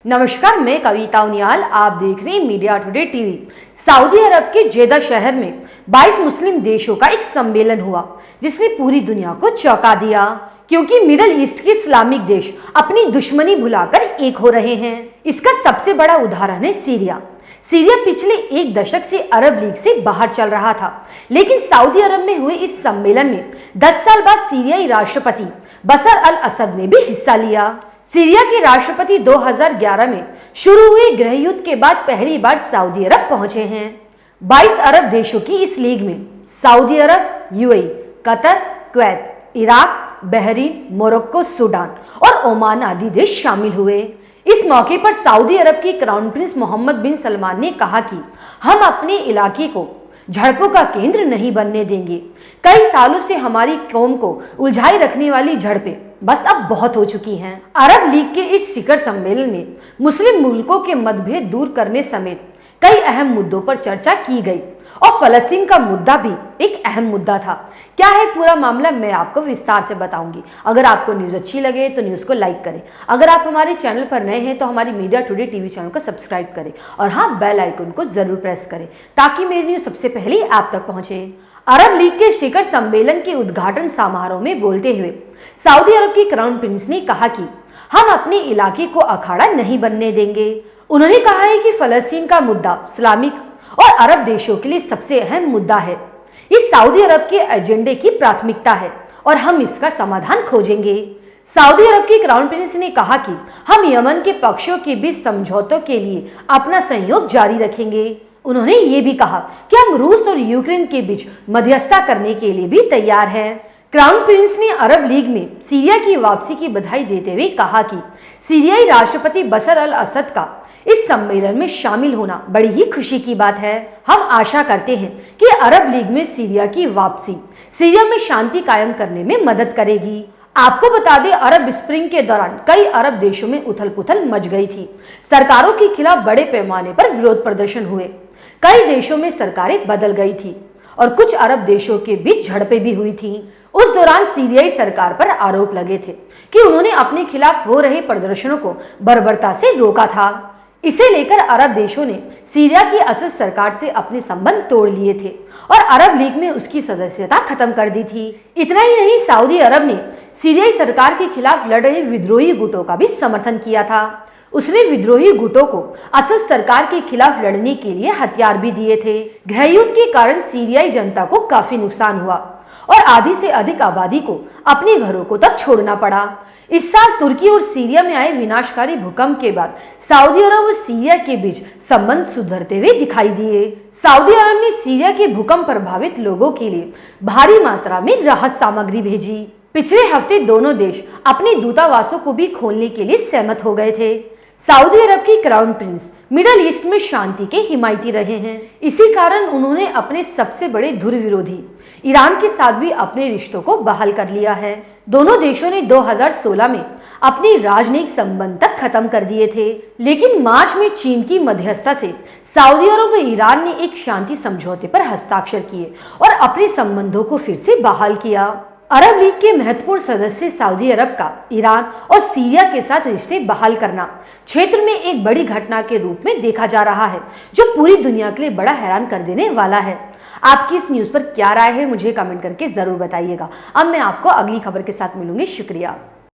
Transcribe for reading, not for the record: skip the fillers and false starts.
नमस्कार, मैं कविता उनियाल। आप देख रहे हैं मीडिया टुडे टीवी। सऊदी अरब के जेदा शहर में 22 मुस्लिम देशों का एक सम्मेलन हुआ जिसने पूरी दुनिया को चौंका दिया, क्योंकि मिडिल ईस्ट के इस्लामिक देश अपनी दुश्मनी भुलाकर एक हो रहे हैं। इसका सबसे बड़ा उदाहरण है सीरिया। सीरिया पिछले एक दशक से अरब लीग से बाहर चल रहा था, लेकिन सऊदी अरब में हुए इस सम्मेलन में 10 साल बाद सीरियाई राष्ट्रपति बशर अल असद ने भी हिस्सा लिया। सीरिया के राष्ट्रपति 2011 में शुरू हुए गृह युद्ध के बाद पहली बार सऊदी अरब पहुंचे हैं। 22 अरब देशों की इस लीग में Saudi Arab, UAE, Qatar, Kuwait, Iraq, Bahrain, Morocco, Sudan और ओमान आदि देश शामिल हुए। इस मौके पर सऊदी अरब के क्राउन प्रिंस मोहम्मद बिन सलमान ने कहा कि हम अपने इलाके को झड़पों का केंद्र नहीं बनने देंगे। कई सालों से हमारी कौम को उलझाए रखने वाली झड़पें बस अब बहुत हो चुकी हैं। अरब लीग के इस शिखर सम्मेलन में मुस्लिम मुल्कों के मतभेद दूर करने समेत कई अहम मुद्दों पर चर्चा की गई और फलस्तीन का मुद्दा भी एक अहम मुद्दा था। क्या है पूरा मामला, मैं आपको विस्तार से बताऊंगी। अगर आपको न्यूज़ अच्छी लगे तो न्यूज़ को लाइक करें। अगर आप हमारे चैनल पर नए हैं तो हमारी मीडिया टुडे टीवी चैनल को सब्सक्राइब करें और हाँ, बेल आइकन को जरूर प्रेस करें ताकि मेरी न्यूज़ सबसे पहले आप तक पहुंचे। अरब लीग के शिखर सम्मेलन के उद्घाटन समारोह में बोलते हुए सऊदी अरब के क्राउन प्रिंस ने कहा कि हम अपने इलाके को अखाड़ा नहीं बनने देंगे। उन्होंने कहा है कि फलस्तीन का मुद्दा इस्लामिक और अरब देशों के लिए सबसे अहम मुद्दा है। ये सऊदी अरब के एजेंडे की प्राथमिकता है और हम इसका समाधान खोजेंगे। सऊदी अरब के क्राउन प्रिंस ने कहा कि हम यमन के पक्षों के बीच समझौतों के लिए अपना सहयोग जारी रखेंगे। उन्होंने ये भी कहा कि हम रूस और यूक्रेन के बीच मध्यस्थता करने के लिए भी तैयार हैं। क्राउन प्रिंस ने अरब लीग में सीरिया की वापसी की बधाई देते हुए कहा कि सीरियाई राष्ट्रपति बशर अल असद का इस सम्मेलन में शामिल होना बड़ी ही खुशी की बात है। हम आशा करते हैं कि अरब लीग में सीरिया की वापसी सीरिया में शांति कायम करने में मदद करेगी। आपको बता दें, अरब स्प्रिंग के दौरान कई अरब देशों में उथल पुथल मच गई थी। सरकारों के खिलाफ बड़े पैमाने पर विरोध प्रदर्शन हुए। कई देशों में सरकारें बदल गई थी और कुछ अरब देशों के बीच झड़पें भी हुई थी। उस दौरान सीरियाई सरकार पर आरोप लगे थे कि उन्होंने अपने खिलाफ हो रहे प्रदर्शनों को बर्बरता से रोका था। इसे लेकर अरब देशों ने सीरिया की असद सरकार से अपने संबंध तोड़ लिए थे और अरब लीग में उसकी सदस्यता खत्म कर दी थी। इतना ही नहीं, सऊदी अरब ने सीरियाई सरकार के खिलाफ लड़ रहे विद्रोही गुटों का भी समर्थन किया था। उसने विद्रोही गुटों को असद सरकार के खिलाफ लड़ने के लिए हथियार भी दिए थे। गृह युद्ध के कारण सीरियाई जनता को काफी नुकसान हुआ और आधी से अधिक आबादी को अपने घरों को तक छोड़ना पड़ा। इस साल तुर्की और सीरिया में आए विनाशकारी भूकंप के बाद सऊदी अरब और सीरिया के बीच संबंध सुधरते हुए दिखाई दिए। सऊदी अरब ने सीरिया के भूकंप प्रभावित लोगों के लिए भारी मात्रा में राहत सामग्री भेजी। पिछले हफ्ते दोनों देश अपने दूतावासों को भी खोलने के लिए सहमत हो गए थे। सऊदी अरब के क्राउन प्रिंस मिडिल ईस्ट में शांति के हिमायती रहे हैं। इसी कारण उन्होंने अपने सबसे बड़े धुर विरोधी ईरान के साथ भी अपने रिश्तों को बहाल कर लिया है। दोनों देशों ने 2016 में अपने राजनयिक संबंध तक खत्म कर दिए थे, लेकिन मार्च में चीन की मध्यस्थता से सऊदी अरब और ईरान ने एक शांति समझौते पर हस्ताक्षर किए और अपने संबंधों को फिर से बहाल किया। अरब लीग के महत्वपूर्ण सदस्य सऊदी अरब का ईरान और सीरिया के साथ रिश्ते बहाल करना क्षेत्र में एक बड़ी घटना के रूप में देखा जा रहा है, जो पूरी दुनिया के लिए बड़ा हैरान कर देने वाला है। आपकी इस न्यूज़ पर क्या राय है, मुझे कमेंट करके जरूर बताइएगा। अब मैं आपको अगली खबर के साथ मिलूंगी। शुक्रिया।